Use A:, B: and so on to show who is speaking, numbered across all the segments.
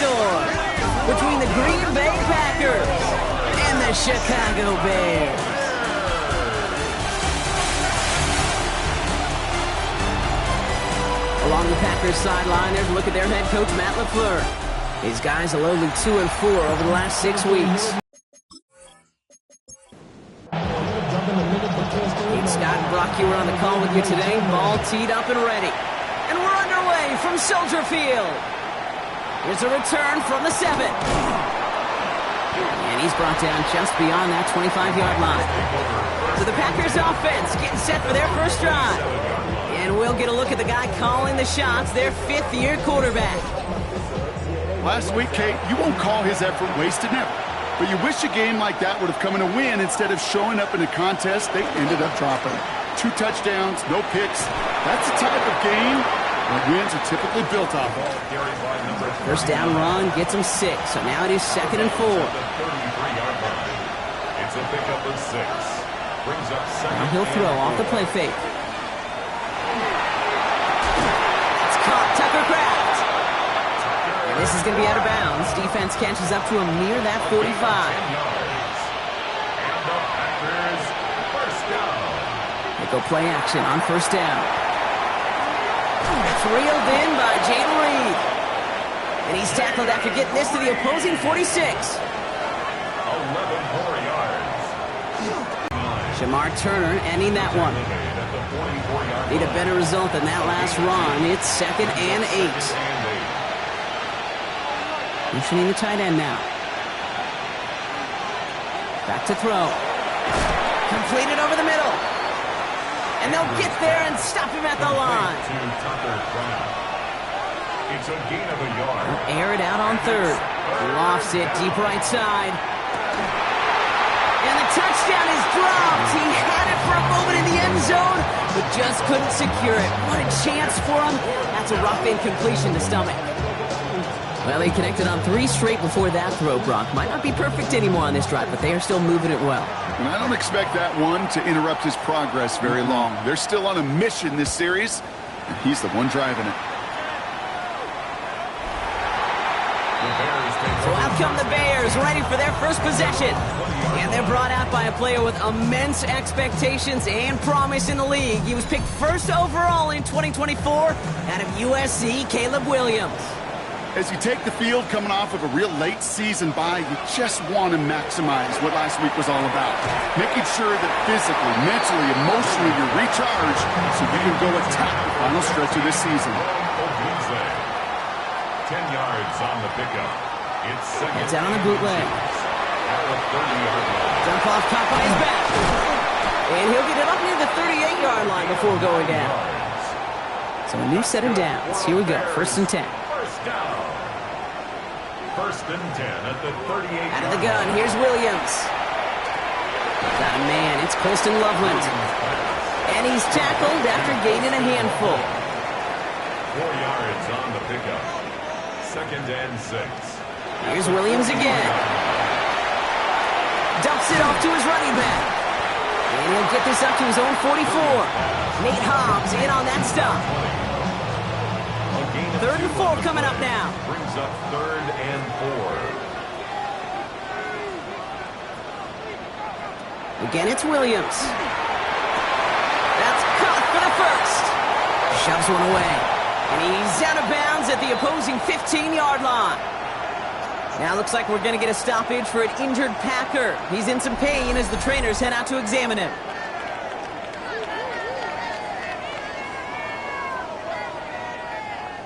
A: storm between the Green Bay Packers and the Chicago Bears. Along the Packers sideline, there's a look at their head coach, Matt LaFleur. These guys are lowly 2-4 over the last 6 weeks. Pete Scott and Brock Ewer on the call with you today. Ball teed up and ready. And we're underway from Soldier Field. Here's a return from the 7. And he's brought down just beyond that 25-yard line. So the Packers offense getting set for their first drive. And we'll get a look at the guy calling the shots, their 5th-year quarterback.
B: Last week, Kate, you won't call his effort wasted, never. But you wish a game like that would have come in a win instead of showing up in a contest they ended up dropping. 2 touchdowns, no picks. That's the type of game where wins are typically built off of.
A: First down run gets him 6, so now it is 2nd and 4.
C: It's a pickup of 6. Brings up second.
A: Now he'll throw off the play fake. It's caught, Tucker Kraft. And this is going to be out of bounds. Defense catches up to him near that 45.
C: And the Packers first down.
A: They go play action on first down. It's reeled in by Jayden Reed. And he's tackled after getting this to the opposing 46.
C: 11 more yards.
A: Jamar Turner ending that one. Need a better result than that last run. It's 2nd and 8. Motioning the tight end now. Back to throw. Completed over the middle. And they'll get there and stop him at the line.
C: It's a gain of a yard.
A: They'll air it out on 3rd. Lofts it deep right side. And the touchdown is dropped. He had it for a moment in the end zone, but just couldn't secure it. What a chance for him. That's a rough incompletion to stomach. Well, he connected on 3 straight before that throw, Brock. Might not be perfect anymore on this drive, but they are still moving it well.
B: And I don't expect that one to interrupt his progress very long. They're still on a mission this series, and he's the one driving it.
A: So out come the Bears, ready for their first possession. And they're brought out by a player with immense expectations and promise in the league. He was picked 1st overall in 2024 out of USC, Caleb Williams.
B: As you take the field coming off of a real late season bye, you just want to maximize what last week was all about. Making sure that physically, mentally, emotionally you're recharged so you can go attack the final stretch of this season.
C: 10 yards on the pickup. It's second.
A: It's out on the bootleg. Jump off top on his back. And he'll get it up near the 38-yard line before going down. So a new set of downs. Here we go, 1st and 10.
C: First down. 1st and 10 at the 38.
A: Out of the gun, here's Williams. Got a man, it's Colston Loveland. And he's tackled after gaining a handful.
C: 4 yards on the pickup. 2nd and 6.
A: Here's Williams again. Dumps it off to his running back. And he'll get this up to his own 44. Nate Hobbs in on that stop. 3rd and 4 coming up now.
C: Brings up 3rd and 4.
A: Again, it's Williams. That's caught for the 1st. Shoves one away. And he's out of bounds at the opposing 15-yard line. Now looks like we're going to get a stoppage for an injured Packer. He's in some pain as the trainers head out to examine him.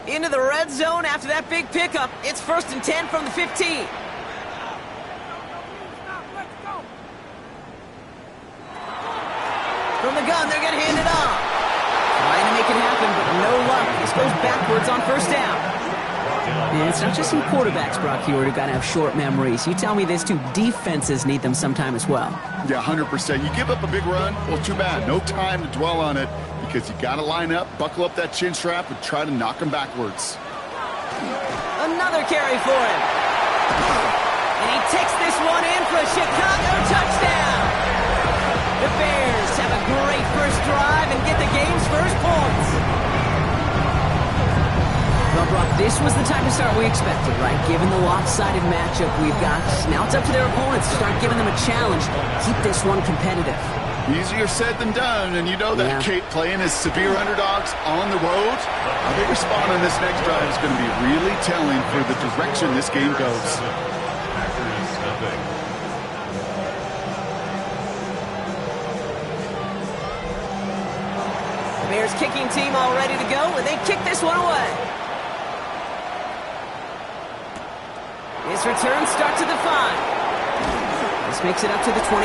A: Into the red zone after that big pickup. It's 1st and 10 from the 15. From the gun, they're going to hand it off. Trying to make it happen, but no luck. This goes backwards on 1st down. And it's not just some quarterbacks, Brock Ewer, who got to have short memories. You tell me this too, defenses need them sometime as well.
B: Yeah, 100%. You give up a big run, well, too bad. No time to dwell on it because you got to line up, buckle up that chin strap, and try to knock them backwards.
A: Another carry for him. And he takes this one in for a Chicago touchdown. The Bears have a great first drive and get the game's first points. From Well, Brock, this was the type of start we expected, right? Given the lopsided matchup we've got, now it's up to their opponents to start giving them a challenge. Keep this one competitive.
B: Easier said than done, and you know that, Kate, playing as severe underdogs on the road. How they respond on this next drive is going to be really telling for the direction this game goes.
A: The Bears kicking team all ready to go, and they kick this one away. This return starts at the 5. This makes it up to the 25.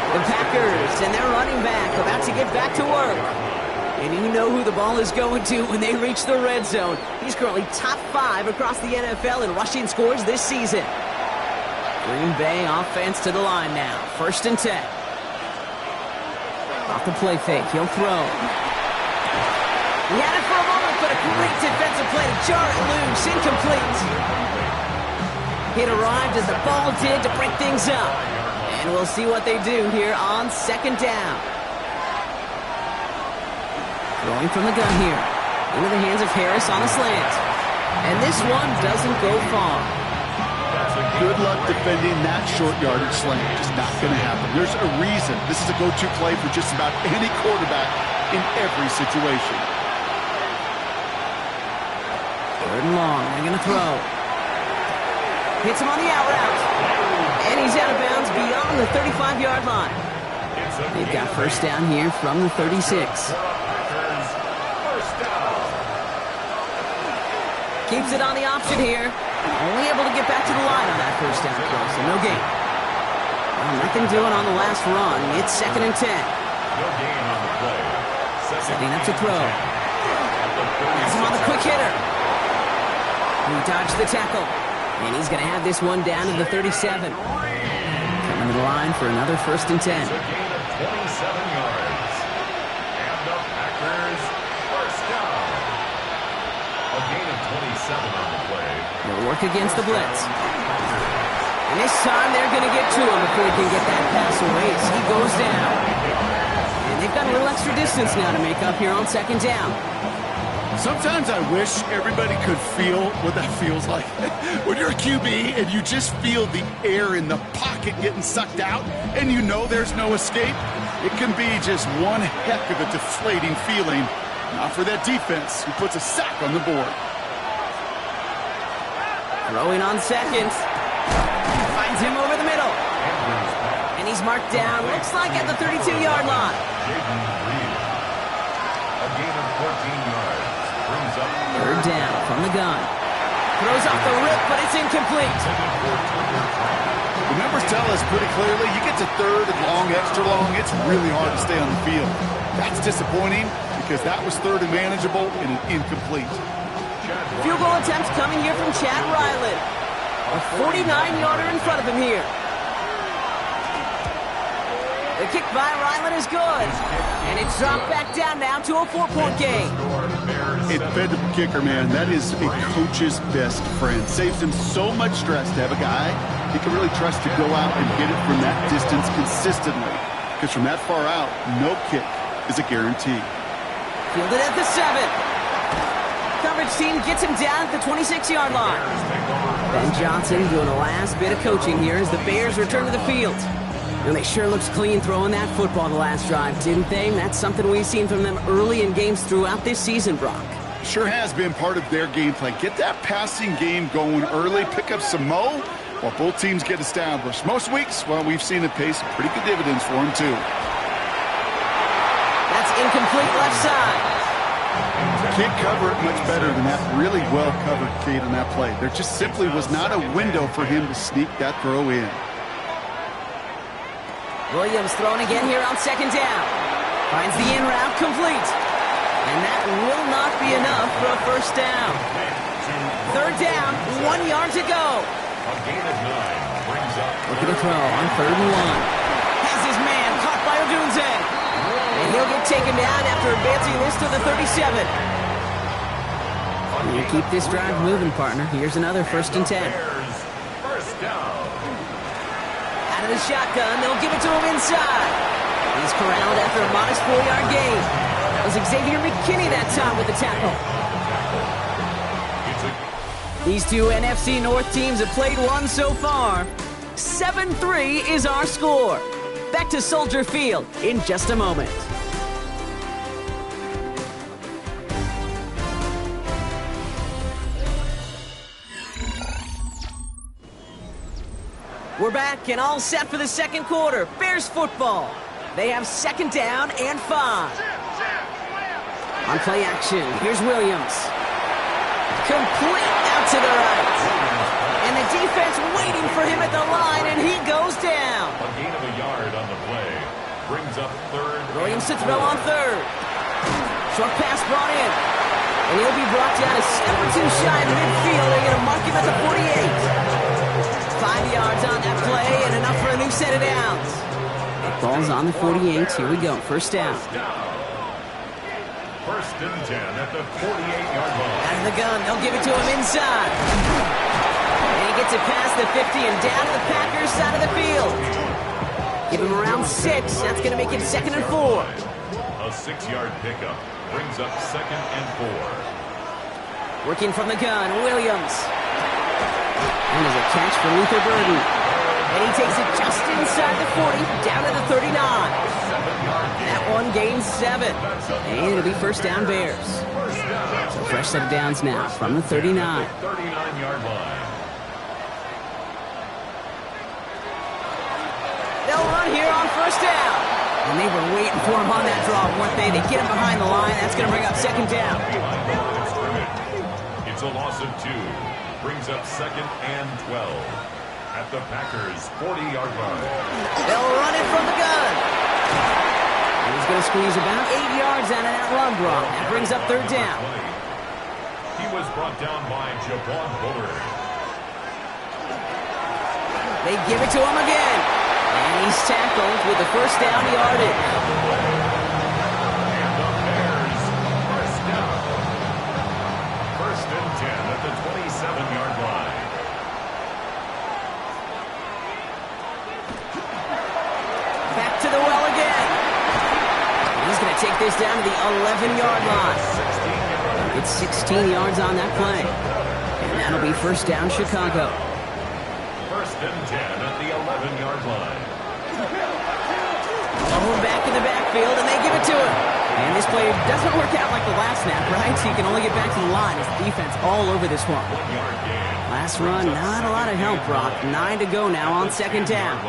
A: The Packers and their running back about to get back to work. And you know who the ball is going to when they reach the red zone. He's currently top 5 across the NFL in rushing scores this season. Green Bay offense to the line now. 1st and 10. Off the play fake, he'll throw. He had it for a moment, but a great defensive play to jar it loose. Incomplete. It arrived as the ball did to break things up. And we'll see what they do here on 2nd down. Throwing from the gun here. Into the hands of Harris on a slant. And this one doesn't go far.
B: Good luck defending that short yardage slant. Just not going to happen. There's a reason this is a go-to play for just about any quarterback in every situation.
A: 3rd and long. They're going to throw. Hits him on the out route. And he's out of bounds beyond the 35-yard line. They've got 1st down here from the 36. Keeps it on the option here. Only able to get back to the line on that 1st down play, so no gain. Well, nothing doing on the last run. It's 2nd and 10. Setting up to throw. Has him on the quick hitter. He dodged the tackle. And he's going to have this one down to the 37. Coming to the line for another 1st and 10.
C: It's a gain of 27 yards. And the Packers 1st down. A gain of 27 on the play.
A: They'll work against the blitz. And this time they're going to get to him before he can get that pass away as he goes down. And they've got a little extra distance now to make up here on 2nd down.
B: Sometimes I wish everybody could feel what that feels like. When you're a QB and you just feel the air in the pocket getting sucked out and you know there's no escape, it can be just one heck of a deflating feeling. Not for that defense who puts a sack on the board.
A: Throwing on 2nd. Finds him over the middle. And he's marked down, looks like at the 32-yard line.
C: A gain of 14 yards.
A: 3rd down from the gun. Throws off the rip, but it's incomplete.
B: The numbers tell us pretty clearly, you get to 3rd and long, extra long, it's really hard to stay on the field. That's disappointing because that was 3rd and manageable and an incomplete.
A: Field goal attempt coming here from Chad Ryland. A 49-yarder in front of him here. The kick by Ryland is good. And it's dropped back down now to a 4-point game.
B: It fed the kicker, man. That is a coach's best friend. Saves him so much stress to have a guy he can really trust to go out and get it from that distance consistently. Because from that far out, no kick is a guarantee.
A: Fielded at the 7. Coverage team gets him down at the 26-yard line. Ben Johnson doing the last bit of coaching here as the Bears return to the field. And they sure looked clean throwing that football the last drive, didn't they? That's something we've seen from them early in games throughout this season, Brock.
B: Sure has been part of their game plan. Get that passing game going early, pick up some mo, while both teams get established. Most weeks, well, we've seen it pay some pretty good dividends for them, too.
A: That's incomplete left side.
B: Can't cover it much better than that. Really well covered, Kate, on that play. There just simply was not a window for him to sneak that throw in.
A: Williams throwing again here on 2nd down. Finds the in route complete. And that will not be enough for a 1st down. 3rd down, 1 yard to go.
C: A gain of 9 brings up.
A: Looking to throw on 3rd and 1. Has his man caught by Odunze. And he'll get taken down after advancing this to the 37. You keep this drive moving, partner. Here's another 1st and 10.
C: First down.
A: Out of the shotgun, they'll give it to him inside. He's corralled after a modest 4-yard gain. It was Xavier McKinney that time with the tackle. These two NFC North teams have played one so far. 7-3 is our score. Back to Soldier Field in just a moment. We're back and all set for the second quarter. Bears football. They have second down and 5. On play action, here's Williams. Complete out to the right. And the defense waiting for him at the line, and he goes down.
C: A gain of a yard on the play. Brings up third.
A: Williams to throw on third. Short pass brought in. And he'll be brought down a step or two shy in midfield. They're going to mark him at the 48. 5 yards on that play and enough for a new set of downs. Ball's on the 48. Here we go. First down.
C: First and 10 at the 48-yard line.
A: Out of the gun. They'll give it to him inside. And he gets it past the 50 and down to the Packers side of the field. Give him around 6. That's going to make it 2nd and 4.
C: A 6-yard pickup brings up 2nd and 4.
A: Working from the gun. Williams. And there's a catch for Luther Burden. And he takes it just inside the 40, down to the 39. That one gains 7. And it'll be first down Bears. So fresh set of downs now from the 39.
C: 39-yard line.
A: They'll run here on first down. And they were waiting for him on that draw, weren't they? They get him behind the line. That's going to bring up second down.
C: It's a loss of 2. Brings up 2nd and 12. At the Packers' 40-yard line.
A: They'll run it from the gun. He's going to squeeze about 8 yards out of that run block. That brings up third down.
C: He was brought down by Javon Bullard.
A: They give it to him again. And he's tackled with the first down yardage.
C: And the Bears, first down. First and 10 at the 27-yard line.
A: To the well again. He's going to take this down to the 11-yard line. It's 16 yards on that play. And that'll be first down Chicago.
C: First and 10 at the 11-yard line.
A: Over back in the backfield, and they give it to him. And this play doesn't work out like the last snap, right? He can only get back to the line as the defense all over this one.
C: 1 yard gain.
A: Last run, not a lot of help, Brock. 9 to go now on second down.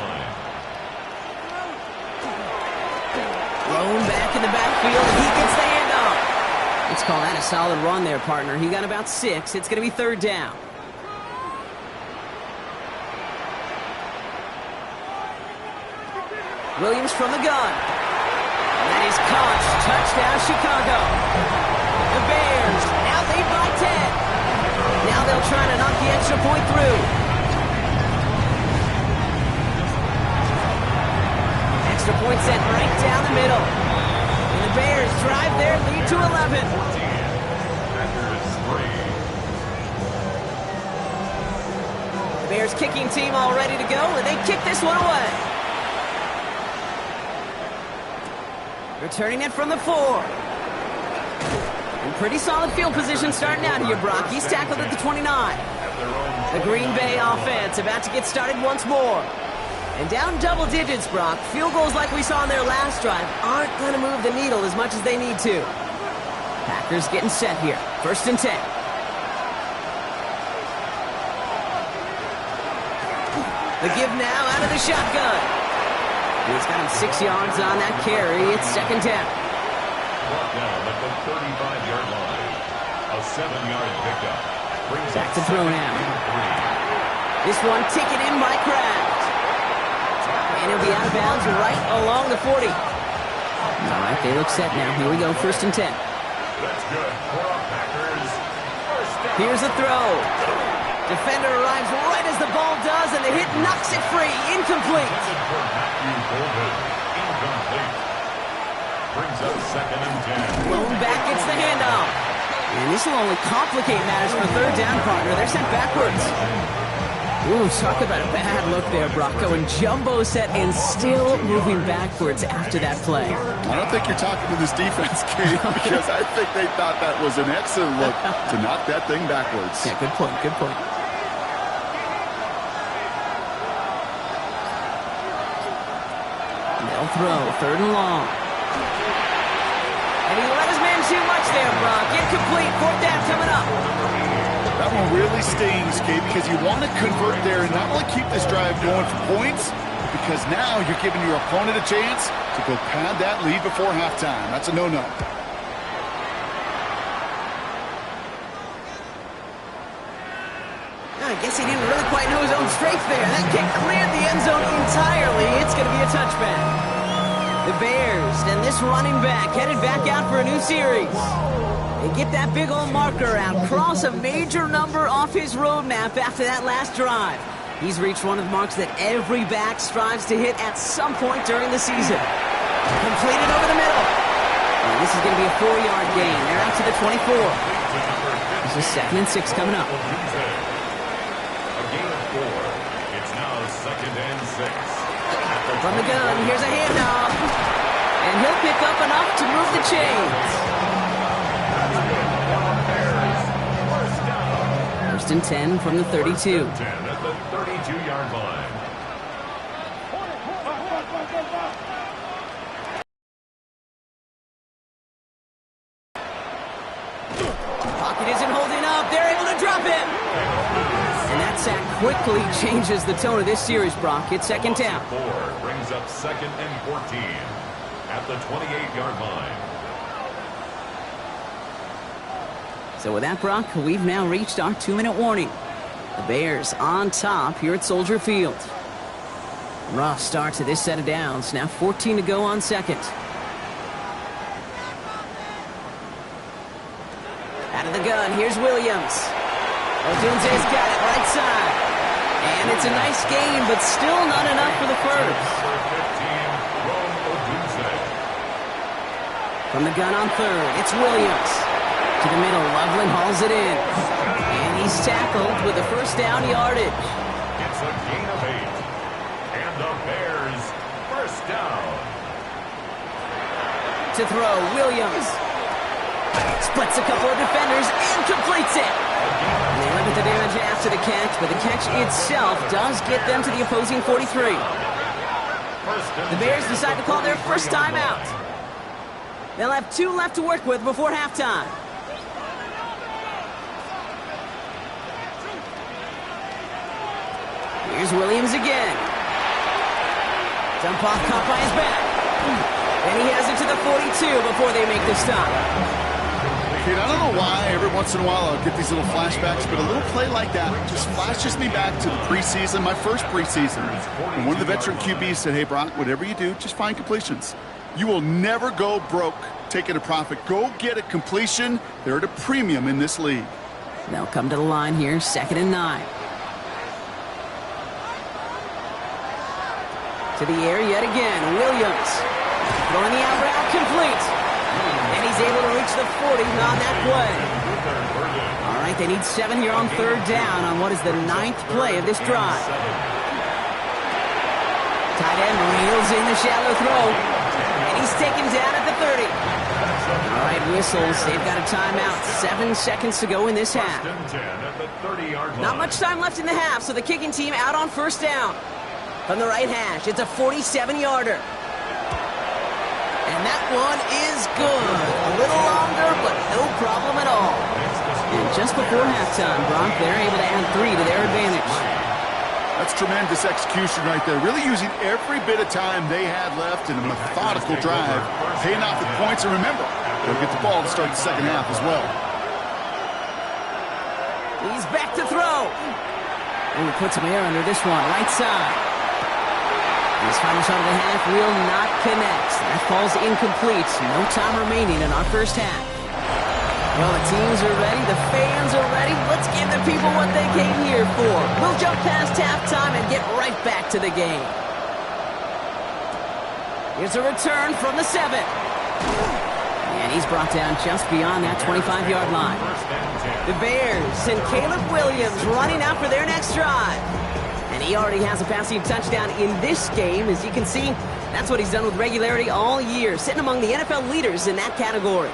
A: Thrown back in the backfield, and he gets the handoff. Let's call that a solid run there, partner. He got about 6. It's going to be third down. Williams from the gun. And that is caught. Touchdown, Chicago. The Bears now lead by 10. Now they'll try to knock the extra point through. Extra point set right down the middle. And the Bears drive their lead to 11. The Bears kicking team all ready to go, and they kick this one away. Returning it from the 4. And pretty solid field position starting out here, Brock. He's tackled at the 29. The Green Bay offense about to get started once more. And down double digits, Brock. Field goals like we saw on their last drive aren't going to move the needle as much as they need to. Packers getting set here. First and 10. The give now out of the shotgun. He's got him 6 yards on that carry. It's second down.
C: Brought down at the 35-yard line. A 7-yard pickup. Brings
A: back to throw now. This one taken in by Kraft. And he'll be out of bounds right along the 40. All right, they look set now. Here we go, first and 10.
C: That's good for our Packers. First down.
A: Here's a throw. Defender arrives right as the ball does, and the hit knocks it free. Incomplete.
C: Incomplete. Brings up second and 10.
A: Blown back gets the handoff. And this will only complicate matters for third down, partner. They're sent backwards. Ooh, talk about a bad look there, Brock. Going jumbo set and still moving backwards after that play.
B: I don't think you're talking to this defense, Kate, because I think they thought that was an excellent look to knock that thing backwards.
A: Yeah, good point, good point. They'll throw, 3rd and long. And he let his man too much there, Brock. Incomplete, 4th down coming up.
B: That one really stings, Kate, because you want to convert there and not only keep this drive going for points, because now you're giving your opponent a chance to go pad that lead before halftime. That's a no-no.
A: I guess he didn't really quite know his own strength there. That kick cleared the end zone entirely. It's going to be a touchback. The Bears and this running back headed back out for a new series. They get that big old marker out, cross a major number off his roadmap after that last drive. He's reached one of the marks that every back strives to hit at some point during the season. Completed over the middle. And this is going to be a 4-yard gain. They're out to the 24. This is 2nd and 6 coming up.
C: A gain of 4. It's now 2nd and 6.
A: From the gun, here's a handoff. And he'll pick up enough to move the chains. 1st and 10 from the 32.
C: 10 at the 32-yard line.
A: Pocket isn't holding up. They're able to drop it. And that sack quickly changes the tone of this series, Brock. It's 2nd down.
C: 4 brings up 2nd and 14 at the 28-yard line.
A: So with that, Brock, we've now reached our 2-minute warning. The Bears on top here at Soldier Field. Rough start to this set of downs. Now 14 to go on 2nd. Out of the gun, here's Williams. Odunze's got it right side. And it's a nice gain, but still not enough for the first. From the gun on 3rd, it's Williams. To the middle, Loveland hauls it in. And he's tackled with a 1st down yardage.
C: It's a gain of 8. And the Bears, 1st down.
A: To throw, Williams. Splits a couple of defenders and completes it. And they limit the damage after the catch, but the catch itself does get them to the opposing 43. The Bears decide to call their first timeout. They'll have 2 left to work with before halftime. Here's Williams again. Dump off caught by his back. And he has it to the 42 before they make the stop.
B: Kate, I don't know why every once in a while I'll get these little flashbacks, but a little play like that just flashes me back to the preseason, my first preseason. And one of the veteran QBs said, hey, Brock, whatever you do, just find completions. You will never go broke taking a profit. Go get a completion. They're at a premium in this league.
A: They'll come to the line here, 2nd and 9. To the air yet again, Williams. Throwing the out route complete. And he's able to reach the 40 on that play. All right, they need 7 here on 3rd down on what is the 9th play of this drive. Tight end reels in the shallow throw. And he's taken down at the 30. All right, whistles. They've got a timeout. 7 seconds to go in this half. Not much time left in the half, so the kicking team out on 1st down. From the right hash, it's a 47-yarder. And that one is good. A little longer, but no problem at all. And just before halftime, Brock, they're able to add 3 to their advantage.
B: That's tremendous execution right there. Really using every bit of time they had left in a methodical drive. Paying off with points. And remember, they'll get the ball to start the second half as well.
A: He's back to throw. And he puts some air under this one, right side. His final shot of the half will not connect. That falls incomplete. No time remaining in our first half. Well, the teams are ready. The fans are ready. Let's give the people what they came here for. We'll jump past halftime and get right back to the game. Here's a return from the 7. And he's brought down just beyond that 25-yard line. The Bears and Caleb Williams running out for their next drive. And he already has a passing touchdown in this game. As you can see, that's what he's done with regularity all year, sitting among the NFL leaders in that category.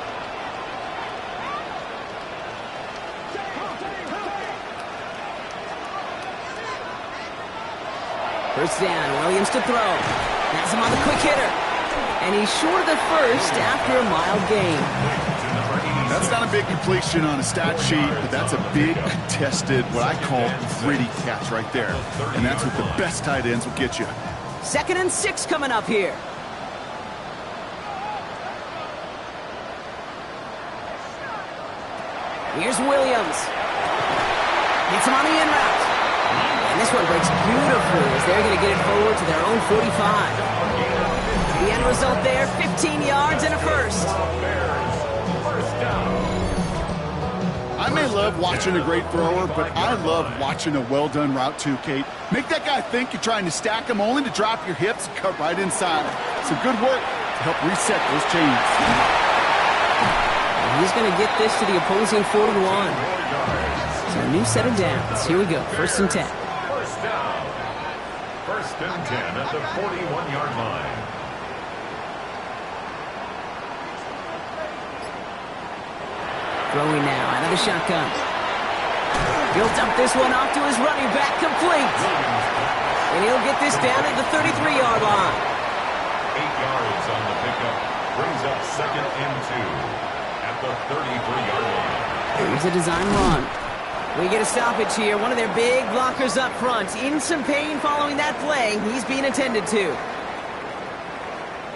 A: First down, Williams to throw. Has him on the quick hitter. And he's short of the first after a mild gain.
B: That's not a big completion on a stat sheet, but that's a big contested, what I call gritty catch right there. And that's what the best tight ends will get you.
A: 2nd and 6 coming up here. Here's Williams. Gets him on the in route. And this one breaks beautifully as they're going to get it forward to their own 45. The end result there, 15 yards and a first.
B: I may love watching a great thrower, but I love watching a well-done route too, Kate. Make that guy think you're trying to stack him only to drop your hips and cut right inside. Some good work to help reset those chains.
A: And he's going to get this to the opposing 41. So a new set of downs. Here we go, 1st and 10.
C: First down. 1st and 10 at the 41-yard line.
A: Throwing now out of the shotgun. He'll dump this one off to his running back, complete. And he'll get this down at the 33-yard line.
C: 8 yards on the pickup. Brings up 2nd and 2 at the 33-yard line.
A: Here's a design run. We get a stoppage here. One of their big blockers up front. In some pain following that play. He's being attended to.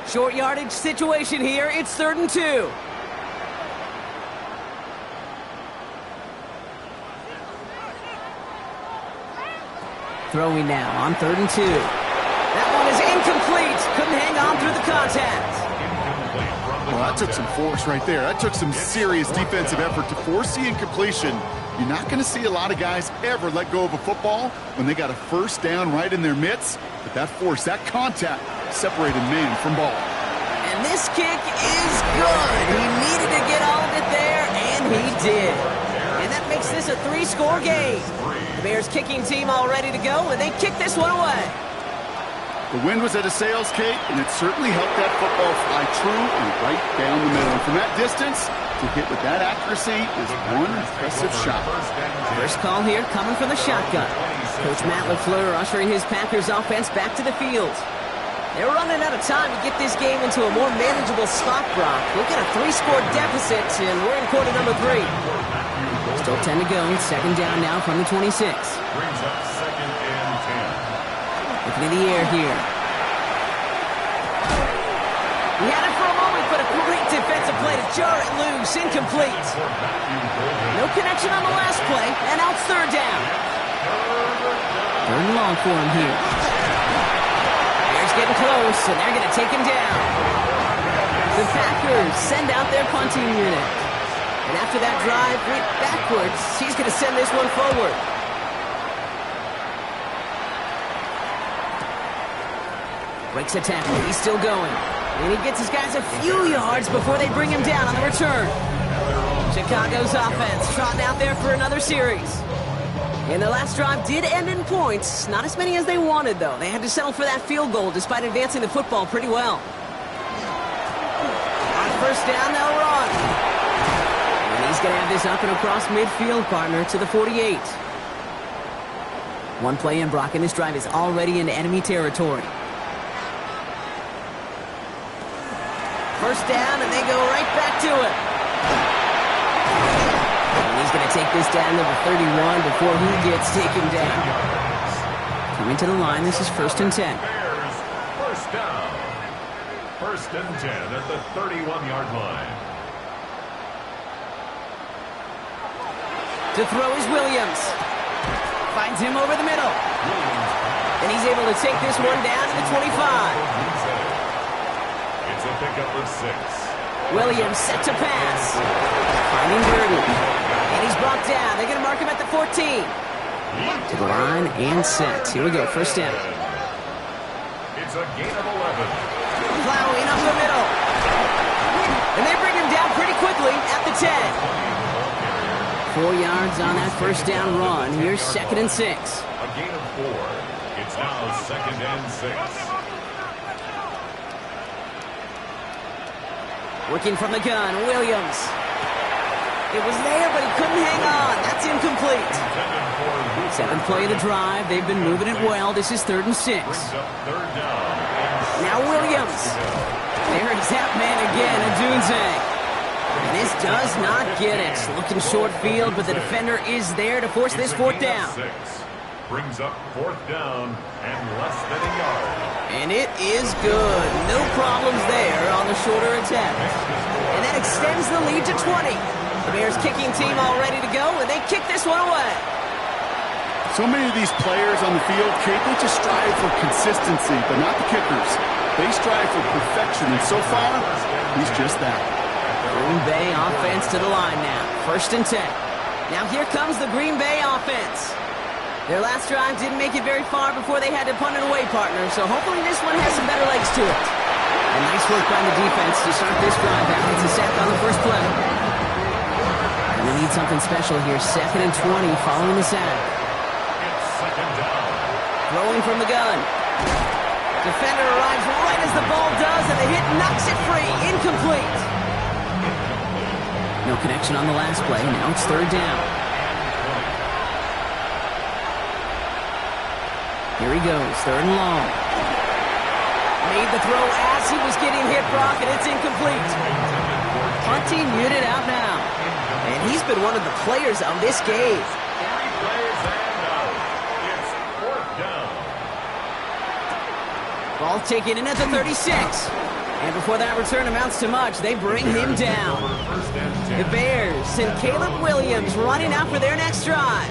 A: Short yardage situation here. It's 3rd and 2. Throwing now on 3rd and 2. That one is incomplete. Couldn't hang on through the contact.
B: Well, that took some force right there. That took some serious defensive effort to force the incompletion. You're not going to see a lot of guys ever let go of a football when they got a first down right in their midst. But that force, that contact, separated man from ball.
A: And this kick is good. He needed to get all of it there, and he did. And that makes this a 3-score game. The Bears kicking team all ready to go, and they kick this one away.
B: The wind was at a sails, Kate, and it certainly helped that football fly true and right down the middle. And from that distance, to hit with that accuracy is one impressive shot.
A: First call here coming from the shotgun. Coach Matt LaFleur ushering his Packers offense back to the field. They're running out of time to get this game into a more manageable spot, Brock. We'll get a 3-score deficit, and we're in quarter number 3. Still 10 to go. 2nd down now from the 26.
C: Brings up 2nd and 10.
A: Looking in the air here. He had it for a moment, but a great defensive play to jar it loose. Incomplete. No connection on the last play, and now it's 3rd down. 3rd and long for him here. Bears getting close, and they're going to take him down. The Packers send out their punting unit. And after that drive went backwards, he's going to send this one forward. Breaks a tackle. He's still going. And he gets his guys a few yards before they bring him down on the return. Chicago's offense trotting out there for another series. And the last drive did end in points. Not as many as they wanted, though. They had to settle for that field goal despite advancing the football pretty well. On 1st down, they'll run. And he's going to have this up and across midfield, partner, to the 48. One play in, Brock, and this drive is already into enemy territory. First down, and they go right back to it. And he's going to take this down to the 31 before he gets taken down. Coming to the line, this is 1st and 10.
C: Bears, first down. 1st and 10 at the 31-yard line.
A: To throw is Williams. Finds him over the middle. And he's able to take this one down to the 25.
C: It's a pickup of 6.
A: Williams set to pass. Finding Burden. And he's brought down. They're going to mark him at the 14. To the line and set. Here we go, 1st down.
C: It's a gain of 11.
A: Plowing up the middle. And they bring him down pretty quickly at the 10. 4 yards on that 1st down run. Here's 2nd and 6.
C: A gain of 4. Now 2nd and 6.
A: Working from the gun, Williams. It was there, but he couldn't hang on. That's incomplete. 7th play of the drive. They've been moving it well. This is 3rd and 6. Now Williams. There is that man again, Adunze. And this does not get it. Looking short field, but the defender is there to force this 4th down.
C: Brings up 4th down and less than a yard.
A: And it is good. No problems there on the shorter attempt. And that extends the lead to 20. The Bears kicking team all ready to go, and they kick this one away.
B: So many of these players on the field, Kate, they just strive for consistency, but not the kickers. They strive for perfection, and so far, he's just that.
A: Green Bay offense to the line now. 1st and 10. Now here comes the Green Bay offense. Their last drive didn't make it very far before they had to punt it away, partner, so hopefully this one has some better legs to it. And nice work by the defense to start this drive out. It's a sack on the first play. And we need something special here. 2nd and 20 following the sack.
C: It's 2nd down.
A: Throwing from the gun. Defender arrives right as the ball does, and the hit knocks it free. Incomplete. No connection on the last play. Now it's 3rd down. Here he goes, 3rd and long. Made the throw as he was getting hit, Brock, and it's incomplete. Punting unit out now. And he's been one of the players of this game.
C: 3 plays and out. It's 4th down.
A: Ball taken in at the 36. And before that return amounts to much, they bring him down. The Bears send Caleb Williams running out for their next drive.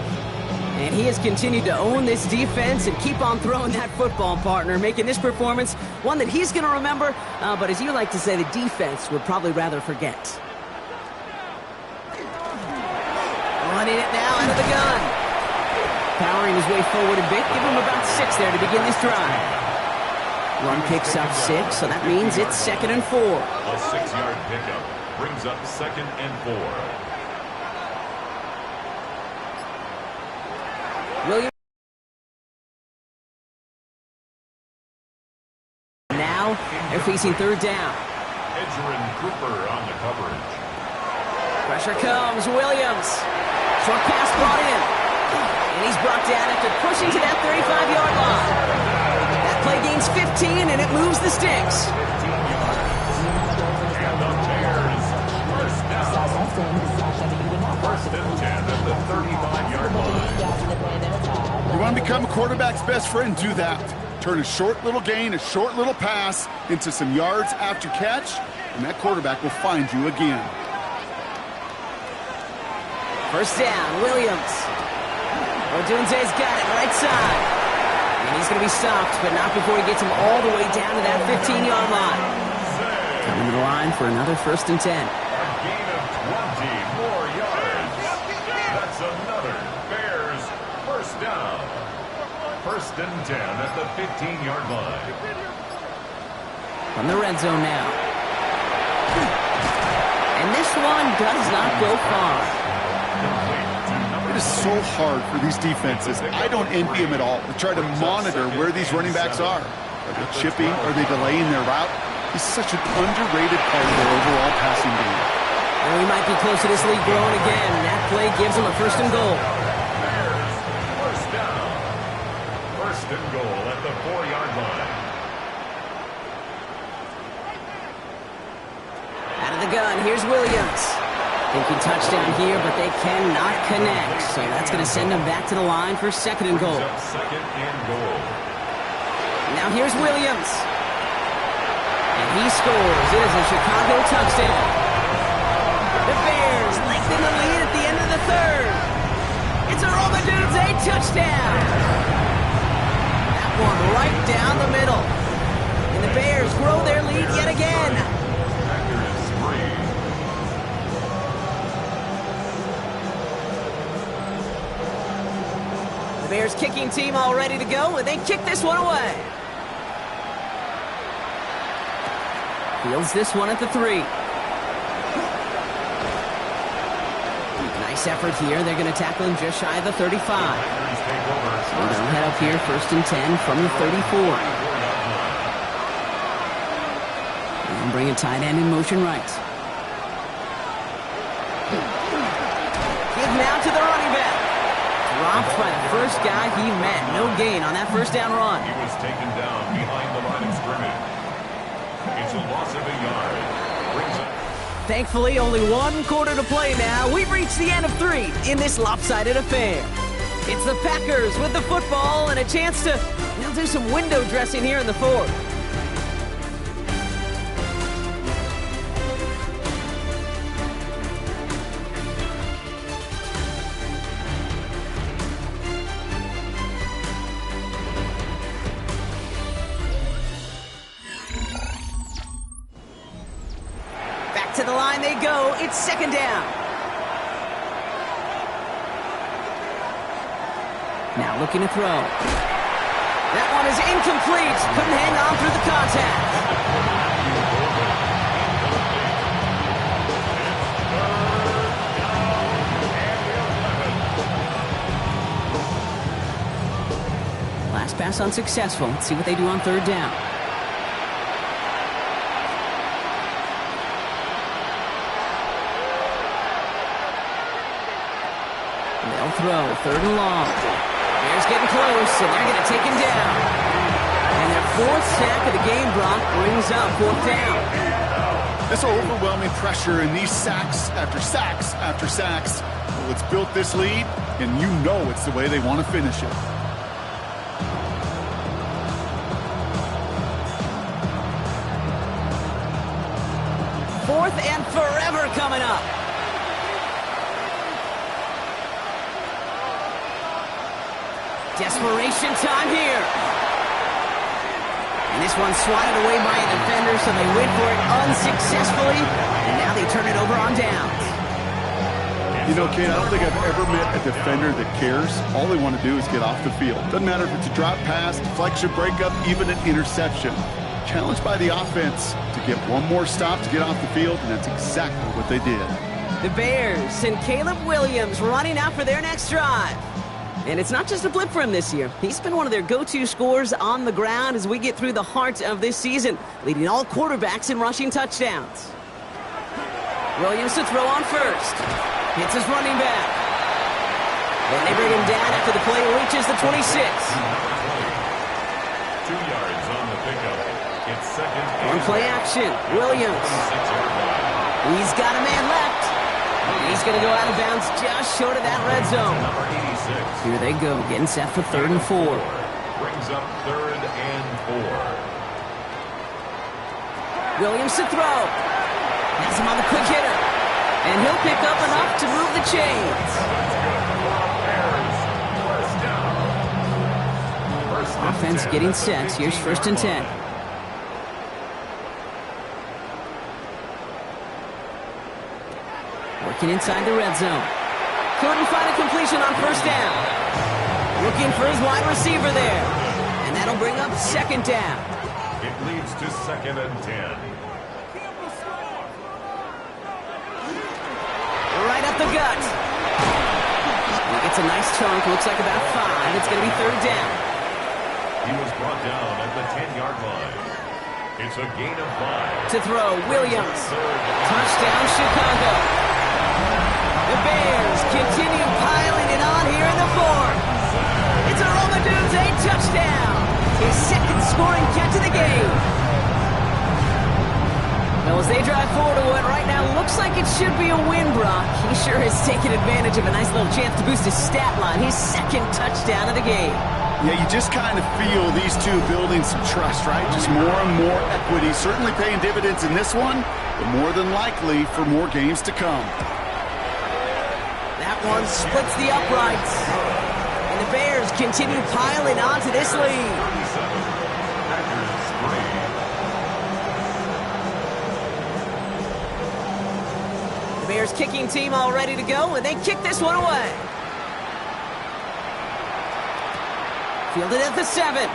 A: And he has continued to own this defense and keep on throwing that football, partner, making this performance one that he's going to remember, but as you like to say, the defense would probably rather forget. Running it now out of the gun. Powering his way forward a bit. Give him about 6 there to begin this drive. Run picks up 6, so that means it's 2nd and 4.
C: A 6-yard pickup brings up 2nd and 4.
A: Williams. Now they're facing 3rd down.
C: Edger and Cooper on the coverage.
A: Pressure comes. Williams. Short pass brought in. And he's brought down after pushing to that 35-yard line. That play gains 15, and it moves the sticks.
C: And the Bears, 1st down. 1st and 10 at the 35-yard line.
B: You want to become a quarterback's best friend? Do that. Turn a short little gain, a short little pass into some yards after catch, and that quarterback will find you again.
A: 1st down, Williams. Odunze's got it, right side. And he's going to be stopped, but not before he gets him all the way down to that 15-yard line. Coming to the line for another 1st and 10.
C: A gain of 20 more yards. That's another Bears 1st down. 1st and 10 at the 15-yard line.
A: From the red zone now. And this one does not go far.
B: It is so hard for these defenses. I don't envy them at all. To try to monitor where these running backs are. Are they chipping? Are they delaying their route? He's such an underrated part of their overall passing game.
A: And we might be close to this league growing again. That play gives him a 1st and goal.
C: Bears 1st down. 1st and goal at the 4-yard line.
A: Out of the gun, here's Williams. Thinking touchdown here, but they cannot connect. So that's going to send them back to the line for 2nd and goal.
C: 2nd and goal.
A: Now here's Williams. And he scores. It is a Chicago touchdown. The Bears lengthen the lead at the end of the 3rd. It's a Romadunze touchdown. That one right down the middle. And the Bears grow their lead yet again.
C: Packers 3.
A: The Bears kicking team all ready to go, and they kick this one away. Fields this one at the 3. Nice Nice effort here. They're going to tackle him just shy of the 35. So they'll head up here, 1st and 10 from the 34. And bring a tight end in motion right. Give now to the running back. Dropped by the first guy he met. No gain on that first down run.
C: He was taken down behind the line of scrimmage. It's a loss of a yard. Brings up.
A: Thankfully, only 1 quarter to play now. We've reached the end of 3 in this lopsided affair. It's the Packers with the football and a chance to do some window dressing here in the 4th. To the line they go. It's 2nd down. Now looking to throw. That one is incomplete. Couldn't hang on through the contact. Last pass unsuccessful. Let's see what they do on 3rd down. They'll throw, 3rd and long. Bears getting close, and they're going to take him down. And their 4th sack of the game, Brock, brings up 4th down.
B: This overwhelming pressure and these sacks after sacks after sacks, well, it's built this lead, and you know it's the way they want to finish it.
A: Fourth and forever coming up. Desperation time here. And this one's swatted away by a defender, so they wait for it unsuccessfully. And now they turn it over on downs.
B: You know, Kate, I don't think I've ever met a defender that cares. All they want to do is get off the field. Doesn't matter if it's a drop pass, deflection, breakup, even an interception. Challenged by the offense to get one more stop to get off the field, and that's exactly what they did.
A: The Bears and Caleb Williams running out for their next drive. And it's not just a blip for him this year. He's been one of their go-to scorers on the ground as we get through the heart of this season, leading all quarterbacks in rushing touchdowns. Williams to throw on 1st. Hits his running back. Then they bring him down after the play reaches the 26.
C: 2 yards on the pickup. It's 2nd.
A: On play action, Williams. He's got a man left. He's going to go out of bounds just short of that red zone. Here they go, getting set for 3rd and 4.
C: Brings up 3rd and 4.
A: Williams to throw. Has him on the quick hitter. And he'll pick up enough to move the chains. Offense getting set. Here's 1st and 10. Working inside the red zone. Couldn't find a completion on 1st down. Looking for his wide receiver there. And that'll bring up 2nd down.
C: It leads to 2nd and 10.
A: Right up the gut. He gets a nice chunk. Looks like about 5. It's going to be 3rd down.
C: He was brought down at the 10-yard line. It's a gain of 5.
A: To throw, Williams. Touchdown, Chicago. The Bears continue piling it on here in the 4th. It's a Romadunze touchdown. His 2nd scoring catch of the game. Well, as they drive forward to what right now looks like it should be a win, Brock. He sure has taken advantage of a nice little chance to boost his stat line. His 2nd touchdown of the game.
B: Yeah, you just kind of feel these two building some trust, right? Just more and more equity. Certainly paying dividends in this one, but more than likely for more games to come.
A: That one splits the uprights. And the Bears continue piling on to this lead. The Bears kicking team all ready to go, and they kick this one away. Fielded at the 7.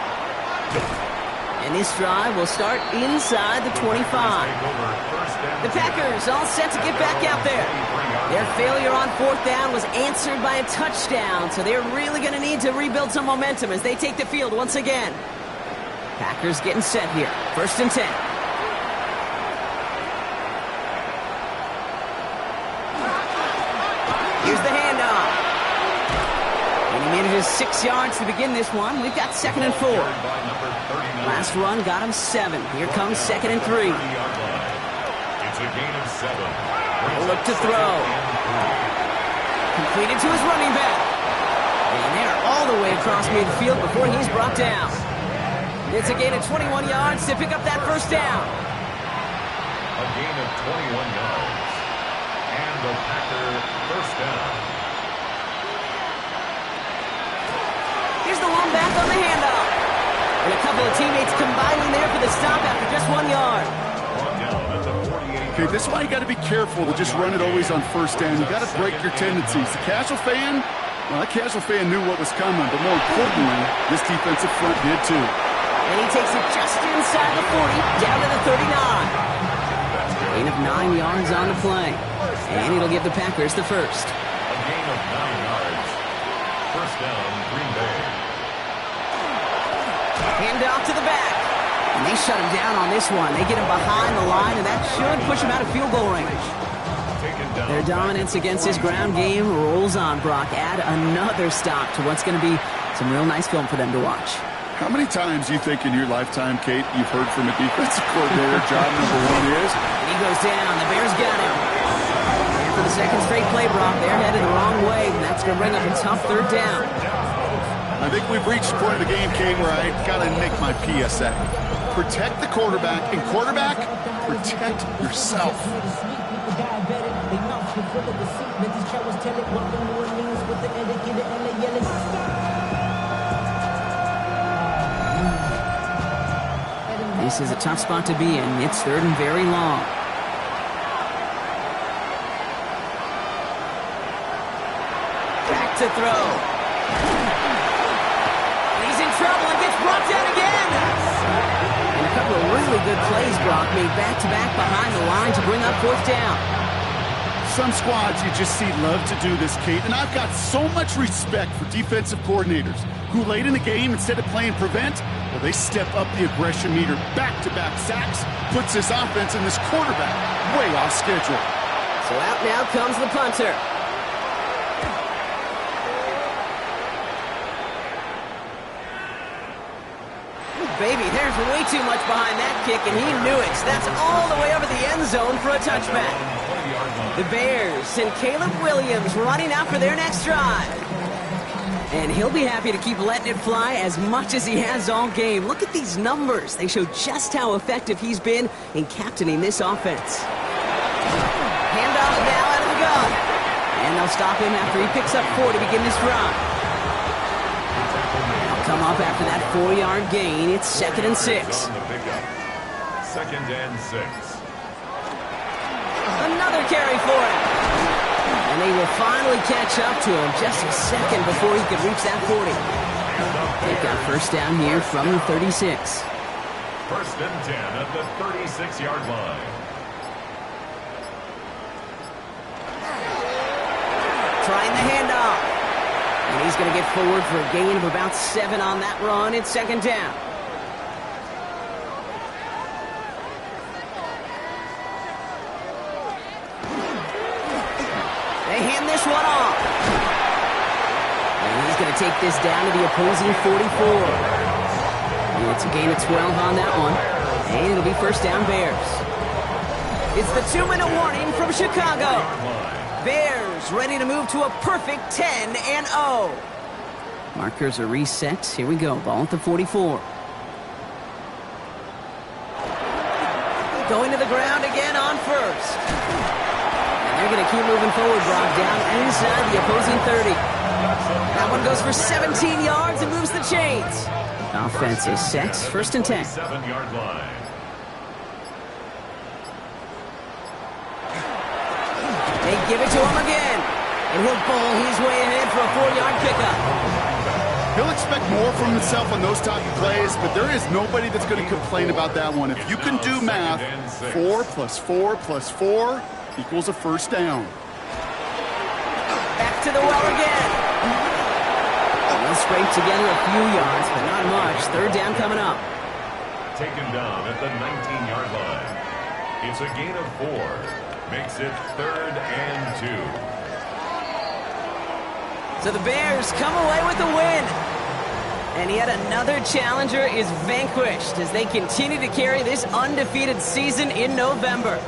A: And this drive will start inside the 25. The Packers all set to get back out there. Their failure on 4th down was answered by a touchdown, so they're really going to need to rebuild some momentum as they take the field once again. Packers getting set here. 1st and 10. Here's the handoff. And he manages 6 yards to begin this one. We've got 2nd and 4. Last run got him 7. Here comes 2nd and 3.
C: It's a gain of 7.
A: Look to throw. Completed to his running back. And they're all the way across midfield before he's brought down. It's a gain of 21 yards to pick up that 1st down.
C: A gain of 21 yards. And the Packer 1st down.
A: Here's the one back on the handoff. And a couple of teammates combining there for the stop after just 1 yard.
B: Okay, this is why you got to be careful to just run it always on 1st down. You got to break your tendencies. The casual fan, well, that casual fan knew what was coming, but more importantly, this defensive front did too.
A: And he takes it just inside the 40, down to the 39. Gain of 9 yards on the play. And it'll give the Packers the 1st.
C: A gain of 9 yards. 1st down, Green Bay.
A: Hand off to the back. And they shut him down on this one. They get him behind the line, and that should push him out of field goal range. Their dominance against his ground game rolls on, Brock. Add another stop to what's going to be some real nice film for them to watch.
B: How many times do you think in your lifetime, Kate, you've heard from a defensive coordinator, job number 1 is?
A: And he goes down. The Bears got him. And for the 2nd straight play, Brock, they're headed the wrong way, and that's going to bring up a tough 3rd down.
B: I think we've reached the point of the game, Kate, where I got to make my PSA. Protect the quarterback, and quarterback, protect yourself. This is a tough spot to be in. It's 3rd and very long. Back to throw. He's in trouble and gets brought down again. And a couple of really good plays, Brock, made back-to-back behind the line to bring up 4th down. Some squads you just see love to do this, Kate, and I've got so much respect for defensive coordinators who late in the game, instead of playing prevent, well, they step up the aggression meter. Back-to-back sacks puts this offense and this quarterback way off schedule.
A: So out now comes the punter. Baby, there's way too much behind that kick, and he knew it. That's all the way over the end zone for a touchback. The Bears and Caleb Williams running out for their next drive. And he'll be happy to keep letting it fly as much as he has all game. Look at these numbers. They show just how effective he's been in captaining this offense. Handoff now out of the gun. And they'll stop him after he picks up 4 to begin this drive. Come up after that 4-yard gain. It's 2nd and 6.
C: 2nd and 6.
A: Another carry for him. And they will finally catch up to him just a second before he could reach that 40. They've got 1st down here from the 36.
C: 1st and 10 at the 36-yard line.
A: Trying the handoff. And he's going to get forward for a gain of about 7 on that run. It's 2nd down. They hand this one off. And he's going to take this down to the opposing 44. And it's a gain of 12 on that one. And it'll be 1st down Bears. It's the 2-minute warning from Chicago. Bears ready to move to a perfect 10-0. Markers are reset. Here we go. Ball at the 44. Going to the ground again on 1st. And they're going to keep moving forward, Brock, down inside the opposing 30. That one goes for 17 yards and moves the chains. Offense is set. 1st and 10.
C: 7-yard line.
A: They give it to him again. And he'll bowl his way ahead for a 4-yard pickup.
B: He'll expect more from himself on those type of plays, but there is nobody that's going to complain about that one. If you can do math, 4 + 4 + 4 equals a first down.
A: Back to the well again. He'll scrape together a few yards, but not much. Third down coming up.
C: Taken down at the 19-yard line. It's a gain of 4. Makes it 3rd and 2.
A: So the Bears come away with the win. And yet another challenger is vanquished as they continue to carry this undefeated season in November.